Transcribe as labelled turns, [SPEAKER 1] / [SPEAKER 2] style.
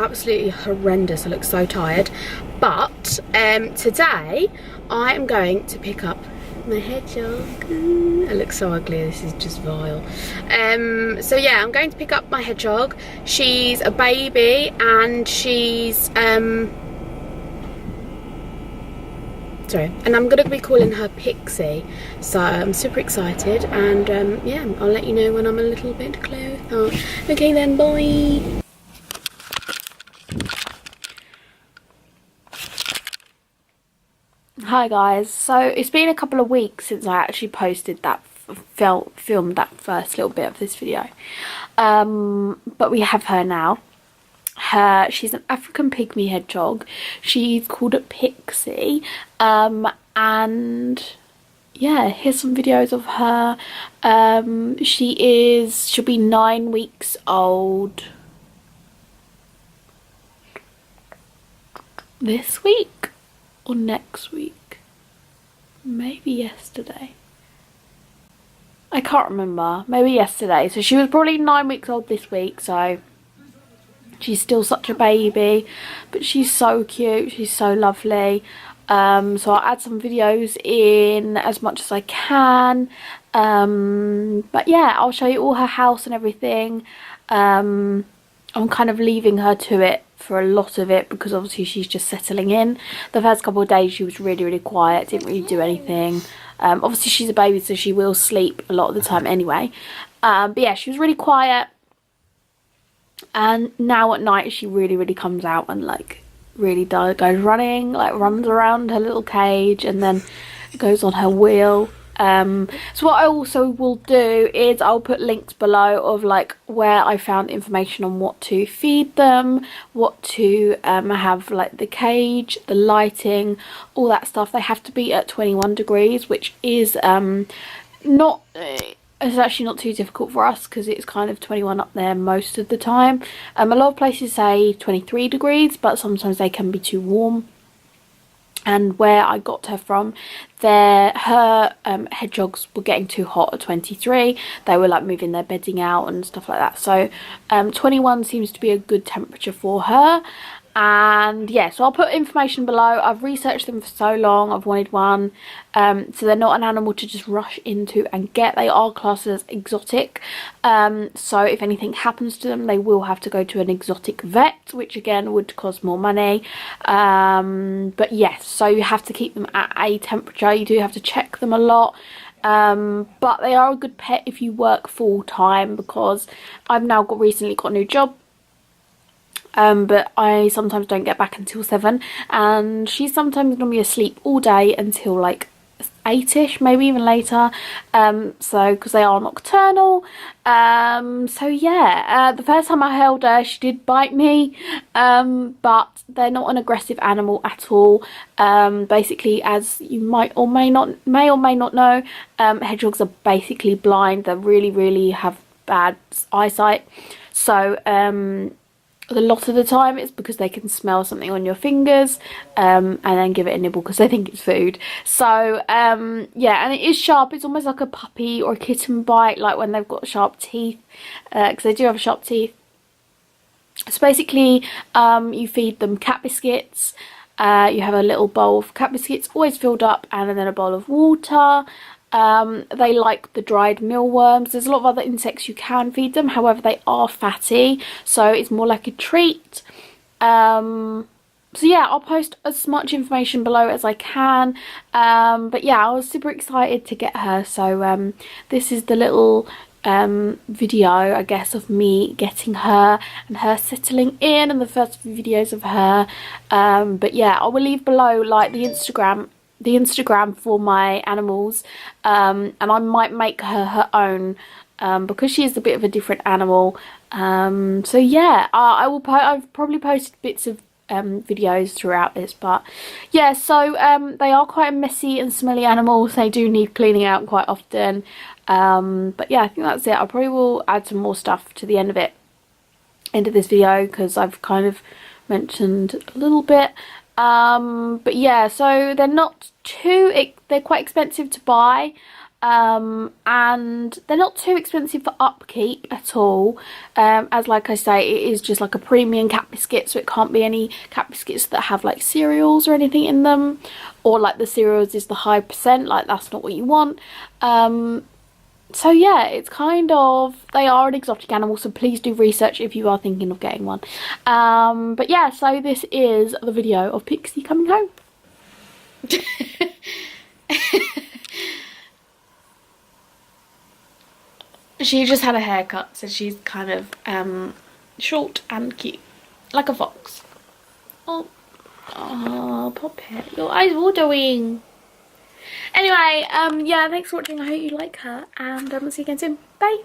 [SPEAKER 1] absolutely horrendous. I look so tired. But today I am going to pick up my hedgehog. I look so ugly, this is just vile. So yeah, I'm going to pick up my hedgehog. She's a baby and she's sorry, and I'm gonna be calling her Pixie, so I'm super excited, and yeah, I'll let you know when I'm a little bit closer. Okay then, bye. Hi guys, so it's been a couple of weeks since I actually posted that filmed that first little bit of this video, but we have her now. She's an African pygmy hedgehog. She's called a Pixie, and yeah, here's some videos of her. She'll be 9 weeks old this week or next week, maybe yesterday, I can't remember, maybe yesterday. So she was probably 9 weeks old this week, so she's still such a baby, but she's so cute, she's so lovely. So I'll add some videos in as much as I can, but yeah, I'll show you all her house and everything. I'm kind of leaving her to it for a lot of it because obviously she's just settling in. The first couple of days she was really quiet, didn't really do anything. Obviously she's a baby, so she will sleep a lot of the time anyway, but yeah, she was really quiet. And now at night she really comes out and like really goes running, like runs around her little cage and then goes on her wheel. So what I also will do is I'll put links below of like where I found information on what to feed them, what to have, like the cage, the lighting, all that stuff. They have to be at 21 degrees, which is not... It's actually not too difficult for us because it's kind of 21 up there most of the time. A lot of places say 23 degrees, but sometimes they can be too warm. And where I got her from, her hedgehogs were getting too hot at 23. They were like moving their bedding out and stuff like that. So 21 seems to be a good temperature for her. And yeah, so I'll put information below. I've researched them for so long, I've wanted one. So they're not an animal to just rush into and get. They are classed as exotic, so if anything happens to them they will have to go to an exotic vet, which again would cost more money. But yes, so you have to keep them at a temperature. You do have to check them a lot. But they are a good pet if you work full time, because I've now recently got a new job. But I sometimes don't get back until 7, and she's sometimes going to be asleep all day until like 8ish, maybe even later. So because they are nocturnal. So yeah, the first time I held her she did bite me, but they're not an aggressive animal at all. Basically, as you may or may not know, hedgehogs are basically blind. They really have bad eyesight, so a lot of the time it's because they can smell something on your fingers and then give it a nibble because they think it's food. So yeah, and it is sharp. It's almost like a puppy or a kitten bite, like when they've got sharp teeth, because they do have sharp teeth. So basically you feed them cat biscuits. You have a little bowl of cat biscuits always filled up, and then a bowl of water. They like the dried mealworms. There's a lot of other insects you can feed them, however they are fatty, so it's more like a treat. So yeah, I'll post as much information below as I can. But yeah, I was super excited to get her, so this is the little video, I guess, of me getting her and her settling in, and the first few videos of her. But yeah, I will leave below like the Instagram for my animals, and I might make her own, because she is a bit of a different animal. So yeah, I've probably posted bits of videos throughout this, but yeah, so they are quite messy and smelly animals. They do need cleaning out quite often, but yeah, I think that's it. I probably will add some more stuff to the end of this video, because I've kind of mentioned a little bit. But yeah, so they're not too, they're quite expensive to buy. and they're not too expensive for upkeep at all. As like I say, it is just like a premium cat biscuit, so it can't be any cat biscuits that have like cereals or anything in them, or like the cereals is the high percent, like that's not what you want. So yeah, it's kind of, they are an exotic animal, so please do research if you are thinking of getting one. But yeah, so this is the video of Pixie coming home. She just had a haircut, so she's kind of short and cute, like a fox. Oh, Poppet, your eyes watering. Anyway, yeah, thanks for watching. I hope you like her, and see you again soon. Bye.